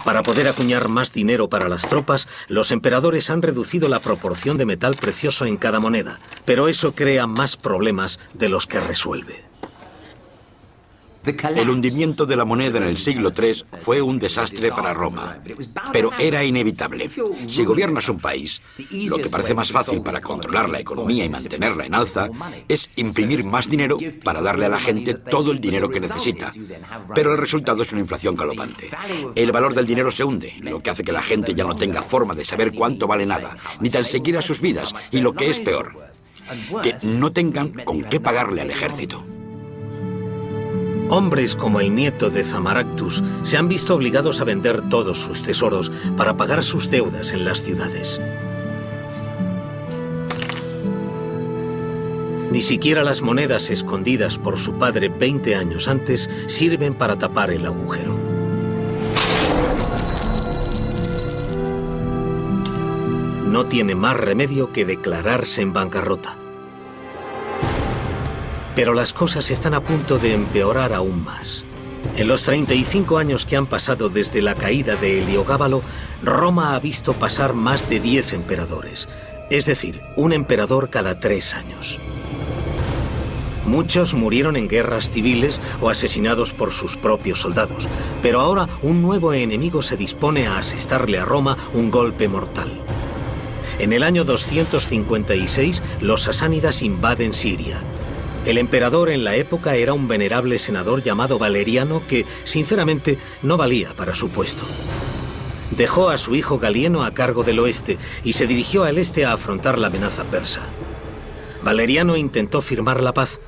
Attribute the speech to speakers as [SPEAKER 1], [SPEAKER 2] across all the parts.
[SPEAKER 1] Para poder acuñar más dinero para las tropas, los emperadores han reducido la proporción de metal precioso en cada moneda, pero eso crea más problemas de los que resuelve.
[SPEAKER 2] El hundimiento de la moneda en el siglo III fue un desastre para Roma, pero era inevitable. Si gobiernas un país, lo que parece más fácil para controlar la economía y mantenerla en alza es imprimir más dinero para darle a la gente todo el dinero que necesita. Pero el resultado es una inflación galopante. El valor del dinero se hunde, lo que hace que la gente ya no tenga forma de saber cuánto vale nada, ni tan siquiera sus vidas, y lo que es peor, que no tengan con qué pagarle al ejército.
[SPEAKER 1] Hombres como el nieto de Zamaractus se han visto obligados a vender todos sus tesoros para pagar sus deudas en las ciudades. Ni siquiera las monedas escondidas por su padre 20 años antes sirven para tapar el agujero. No tiene más remedio que declararse en bancarrota. Pero las cosas están a punto de empeorar aún más. En los 35 años que han pasado desde la caída de Heliogábalo, Roma ha visto pasar más de 10 emperadores, es decir, un emperador cada 3 años. Muchos murieron en guerras civiles o asesinados por sus propios soldados, pero ahora un nuevo enemigo se dispone a asestarle a Roma un golpe mortal. En el año 256, los sasánidas invaden Siria. El emperador en la época era un venerable senador llamado Valeriano que, sinceramente, no valía para su puesto. Dejó a su hijo Galieno a cargo del oeste y se dirigió al este a afrontar la amenaza persa. Valeriano intentó firmar la paz,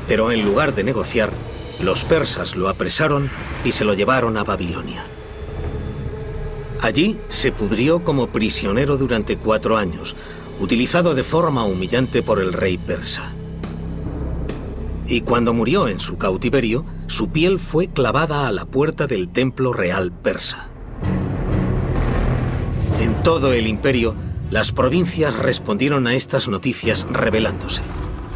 [SPEAKER 1] pero en lugar de negociar, los persas lo apresaron y se lo llevaron a Babilonia. Allí se pudrió como prisionero durante 4 años, utilizado de forma humillante por el rey persa. Y cuando murió en su cautiverio, su piel fue clavada a la puerta del templo real persa. En todo el imperio, las provincias respondieron a estas noticias rebelándose.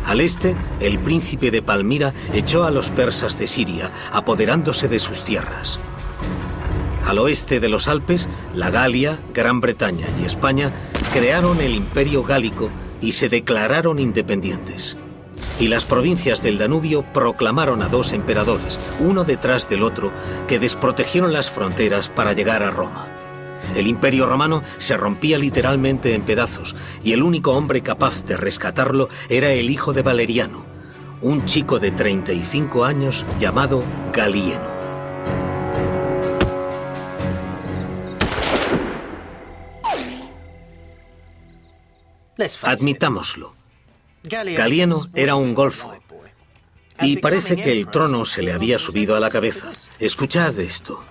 [SPEAKER 1] Al este, el príncipe de Palmira echó a los persas de Siria, apoderándose de sus tierras. Al oeste de los Alpes, la Galia, Gran Bretaña y España crearon el Imperio Gálico y se declararon independientes. Y las provincias del Danubio proclamaron a 2 emperadores, uno detrás del otro, que desprotegieron las fronteras para llegar a Roma. El Imperio Romano se rompía literalmente en pedazos y el único hombre capaz de rescatarlo era el hijo de Valeriano, un chico de 35 años llamado Galieno. Admitámoslo. Galieno era un golfo y parece que el trono se le había subido a la cabeza. Escuchad esto.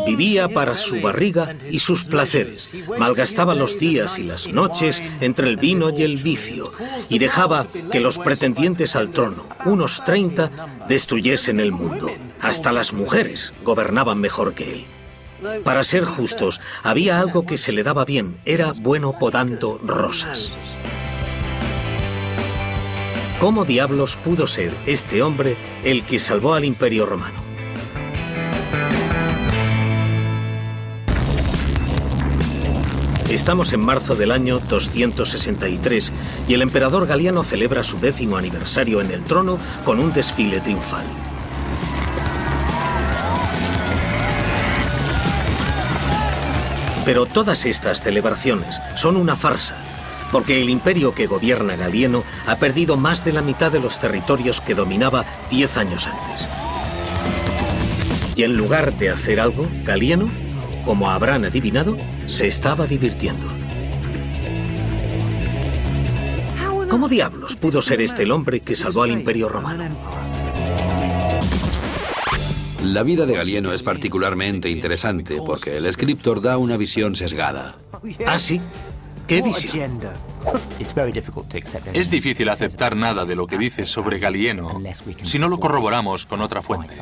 [SPEAKER 1] Vivía para su barriga y sus placeres, malgastaba los días y las noches entre el vino y el vicio, y dejaba que los pretendientes al trono, unos 30, destruyesen el mundo. Hasta las mujeres gobernaban mejor que él. Para ser justos, había algo que se le daba bien, era bueno podando rosas. ¿Cómo diablos pudo ser este hombre el que salvó al Imperio Romano? Estamos en marzo del año 263 y el emperador Galieno celebra su 10º aniversario en el trono con un desfile triunfal. Pero todas estas celebraciones son una farsa, porque el imperio que gobierna Galieno ha perdido más de la mitad de los territorios que dominaba 10 años antes. Y en lugar de hacer algo, Galieno, como habrán adivinado, se estaba divirtiendo. ¿Cómo diablos pudo ser este el hombre que salvó al Imperio Romano?
[SPEAKER 3] La vida de Galieno es particularmente interesante porque el escritor da una visión sesgada.
[SPEAKER 1] ¿Ah, sí? ¿Qué visión?
[SPEAKER 4] Es difícil aceptar nada de lo que dice sobre Galieno si no lo corroboramos con otra fuente.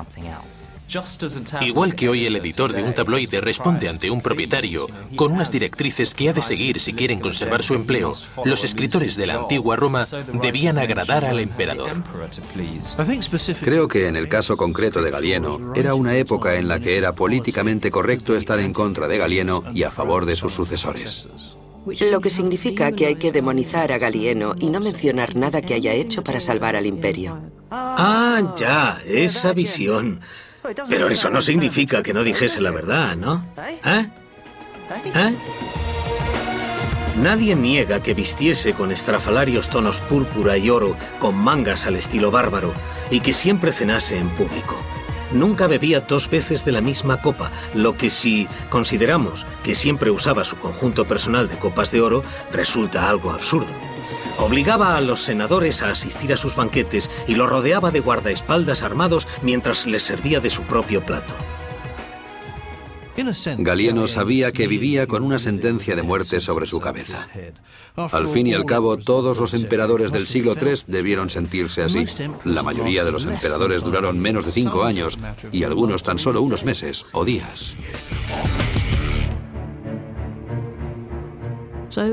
[SPEAKER 4] Igual que hoy el editor de un tabloide responde ante un propietario con unas directrices que ha de seguir si quieren conservar su empleo, los escritores de la antigua Roma debían agradar al emperador.
[SPEAKER 3] Creo que en el caso concreto de Galieno, era una época en la que era políticamente correcto estar en contra de Galieno y a favor de sus sucesores.
[SPEAKER 5] Lo que significa que hay que demonizar a Galieno y no mencionar nada que haya hecho para salvar al imperio.
[SPEAKER 1] Ah, ya, esa visión. Pero eso no significa que no dijese la verdad, ¿no? ¿Eh? ¿Eh? Nadie niega que vistiese con estrafalarios tonos púrpura y oro, con mangas al estilo bárbaro, y que siempre cenase en público. Nunca bebía 2 veces de la misma copa, lo que si consideramos que siempre usaba su conjunto personal de copas de oro, resulta algo absurdo. Obligaba a los senadores a asistir a sus banquetes y los rodeaba de guardaespaldas armados mientras les servía de su propio plato.
[SPEAKER 3] Galieno sabía que vivía con una sentencia de muerte sobre su cabeza. Al fin y al cabo, todos los emperadores del siglo III debieron sentirse así. La mayoría de los emperadores duraron menos de 5 años y algunos tan solo unos meses o días.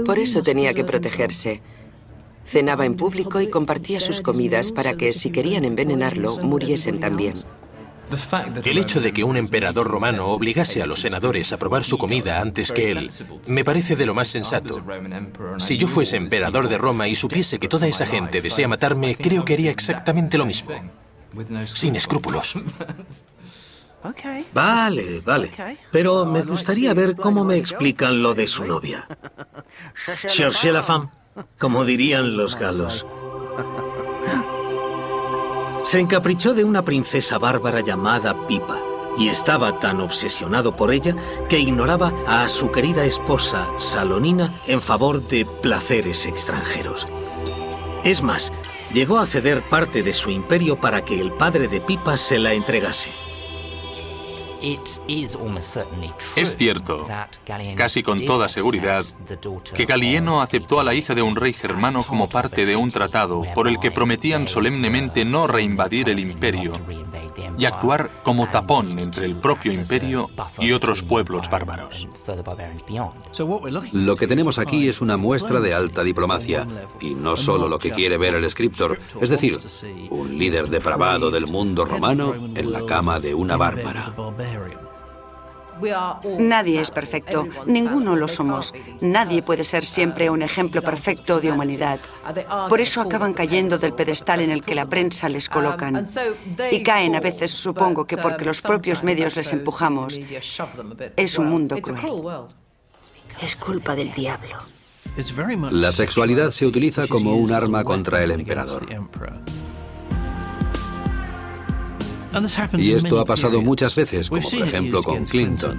[SPEAKER 5] Por eso tenía que protegerse. Cenaba en público y compartía sus comidas para que, si querían envenenarlo, muriesen también.
[SPEAKER 4] El hecho de que un emperador romano obligase a los senadores a probar su comida antes que él me parece de lo más sensato. Si yo fuese emperador de Roma y supiese que toda esa gente desea matarme, creo que haría exactamente lo mismo. Sin escrúpulos.
[SPEAKER 1] Vale. Pero me gustaría ver cómo me explican lo de su novia. Cherchez la femme, como dirían los galos. Se encaprichó de una princesa bárbara llamada Pipa y estaba tan obsesionado por ella que ignoraba a su querida esposa Salonina en favor de placeres extranjeros. Es más, llegó a ceder parte de su imperio para que el padre de Pipa se la entregase.
[SPEAKER 6] Es cierto, casi con toda seguridad, que Galieno aceptó a la hija de un rey germano como parte de un tratado por el que prometían solemnemente no reinvadir el imperio y actuar como tapón entre el propio imperio y otros pueblos bárbaros.
[SPEAKER 3] Lo que tenemos aquí es una muestra de alta diplomacia, y no solo lo que quiere ver el escritor, es decir, un líder depravado del mundo romano en la cama de una bárbara.
[SPEAKER 7] Nadie es perfecto, ninguno lo somos. Nadie puede ser siempre un ejemplo perfecto de humanidad. Por eso acaban cayendo del pedestal en el que la prensa les colocan. Y caen a veces, supongo que porque los propios medios les empujamos. Es un mundo cruel.
[SPEAKER 8] Es culpa del diablo.
[SPEAKER 3] La sexualidad se utiliza como un arma contra el emperador. Y esto ha pasado muchas veces, como por ejemplo con Clinton.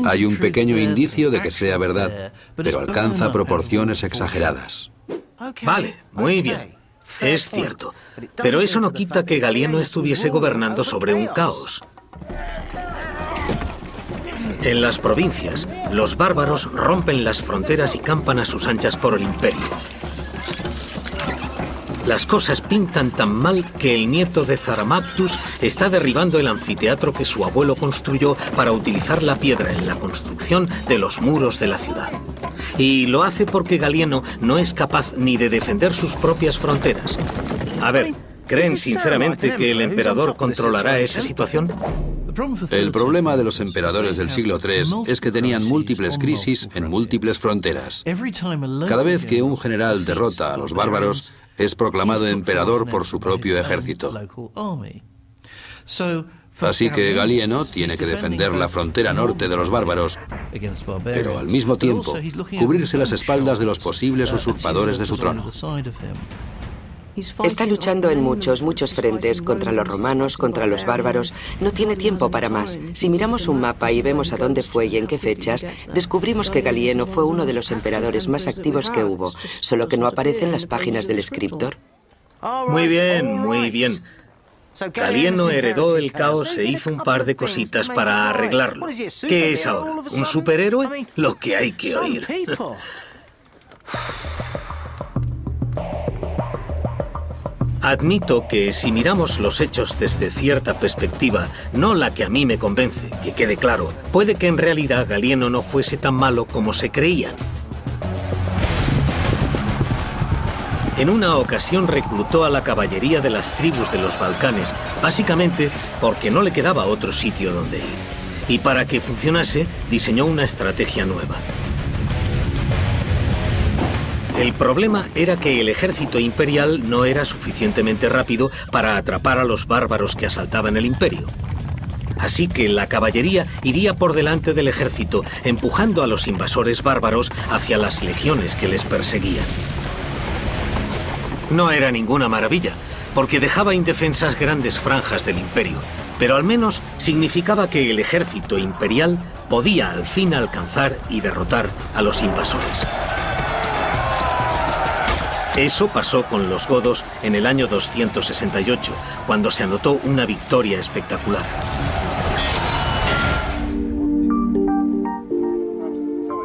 [SPEAKER 3] Hay un pequeño indicio de que sea verdad, pero alcanza proporciones exageradas.
[SPEAKER 1] Vale, muy bien. Es cierto. Pero eso no quita que Galieno estuviese gobernando sobre un caos. En las provincias, los bárbaros rompen las fronteras y campan a sus anchas por el imperio. Las cosas pintan tan mal que el nieto de Zaramactus está derribando el anfiteatro que su abuelo construyó para utilizar la piedra en la construcción de los muros de la ciudad. Y lo hace porque Galieno no es capaz ni de defender sus propias fronteras. A ver, ¿creen sinceramente que el emperador controlará esa situación?
[SPEAKER 3] El problema de los emperadores del siglo III es que tenían múltiples crisis en múltiples fronteras. Cada vez que un general derrota a los bárbaros, es proclamado emperador por su propio ejército. Así que Galieno tiene que defender la frontera norte de los bárbaros, pero al mismo tiempo cubrirse las espaldas de los posibles usurpadores de su trono.
[SPEAKER 5] Está luchando en muchos frentes, contra los romanos, contra los bárbaros. No tiene tiempo para más. Si miramos un mapa y vemos a dónde fue y en qué fechas, descubrimos que Galieno fue uno de los emperadores más activos que hubo, solo que no aparece en las páginas del escritor.
[SPEAKER 1] Muy bien. Galieno heredó el caos e hizo un par de cositas para arreglarlo. ¿Qué es ahora? ¿Un superhéroe? Lo que hay que oír. Admito que si miramos los hechos desde cierta perspectiva, no la que a mí me convence, que quede claro, puede que en realidad Galieno no fuese tan malo como se creían. En una ocasión reclutó a la caballería de las tribus de los Balcanes, básicamente porque no le quedaba otro sitio donde ir. Y para que funcionase, diseñó una estrategia nueva. El problema era que el ejército imperial no era suficientemente rápido para atrapar a los bárbaros que asaltaban el imperio. Así que la caballería iría por delante del ejército, empujando a los invasores bárbaros hacia las legiones que les perseguían. No era ninguna maravilla, porque dejaba indefensas grandes franjas del imperio, pero al menos significaba que el ejército imperial podía al fin alcanzar y derrotar a los invasores. Eso pasó con los godos en el año 268, cuando se anotó una victoria espectacular.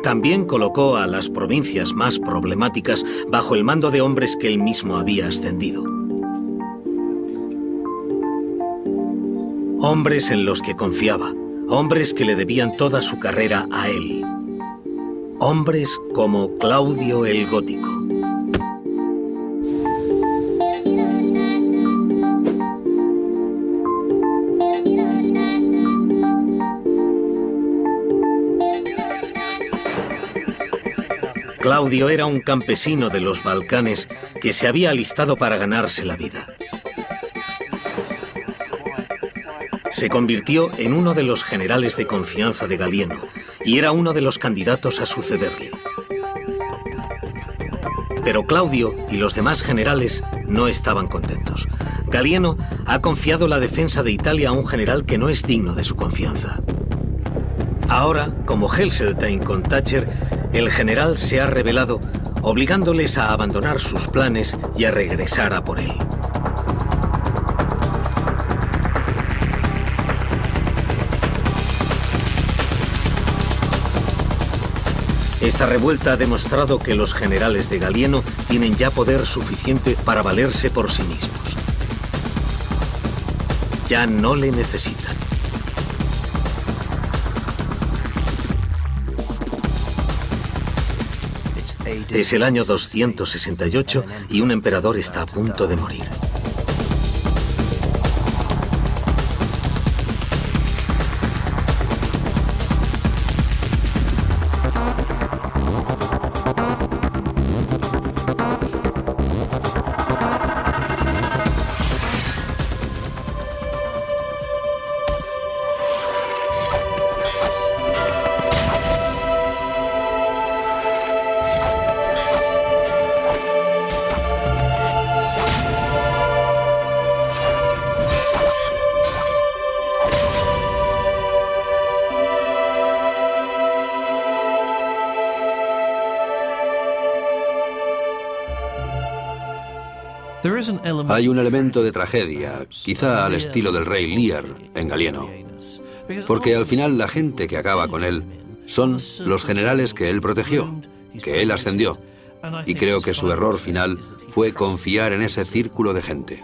[SPEAKER 1] También colocó a las provincias más problemáticas bajo el mando de hombres que él mismo había ascendido. Hombres en los que confiaba, hombres que le debían toda su carrera a él. Hombres como Claudio el Gótico. Claudio era un campesino de los Balcanes que se había alistado para ganarse la vida. Se convirtió en uno de los generales de confianza de Galieno y era uno de los candidatos a sucederle. Pero Claudio y los demás generales no estaban contentos. Galieno ha confiado la defensa de Italia a un general que no es digno de su confianza. Ahora, como Heseltine con Thatcher, el general se ha rebelado, obligándoles a abandonar sus planes y a regresar a por él. Esta revuelta ha demostrado que los generales de Galieno tienen ya poder suficiente para valerse por sí mismos. Ya no le necesitan. Es el año 268 y un emperador está a punto de morir.
[SPEAKER 3] Hay un elemento de tragedia, quizá al estilo del rey Lear en Galieno, porque al final la gente que acaba con él son los generales que él protegió, que él ascendió, y creo que su error final fue confiar en ese círculo de gente.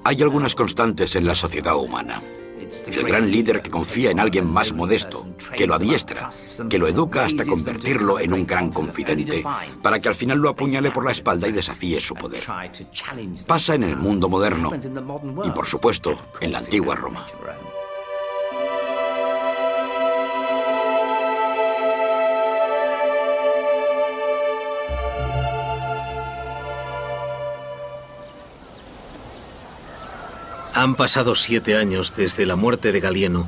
[SPEAKER 2] Hay algunas constantes en la sociedad humana. El gran líder que confía en alguien más modesto, que lo adiestra, que lo educa hasta convertirlo en un gran confidente, para que al final lo apuñale por la espalda y desafíe su poder. Pasa en el mundo moderno y, por supuesto, en la antigua Roma.
[SPEAKER 1] Han pasado 7 años desde la muerte de Galieno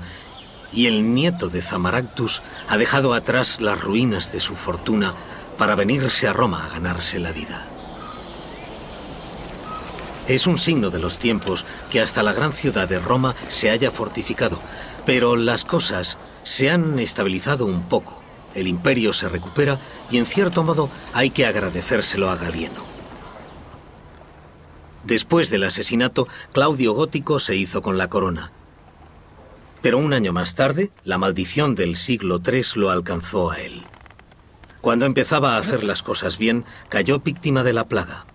[SPEAKER 1] y el nieto de Zamaractus ha dejado atrás las ruinas de su fortuna para venirse a Roma a ganarse la vida. Es un signo de los tiempos que hasta la gran ciudad de Roma se haya fortificado, pero las cosas se han estabilizado un poco. El imperio se recupera y en cierto modo hay que agradecérselo a Galieno. Después del asesinato, Claudio Gótico se hizo con la corona. Pero un año más tarde, la maldición del siglo III lo alcanzó a él. Cuando empezaba a hacer las cosas bien, cayó víctima de la plaga.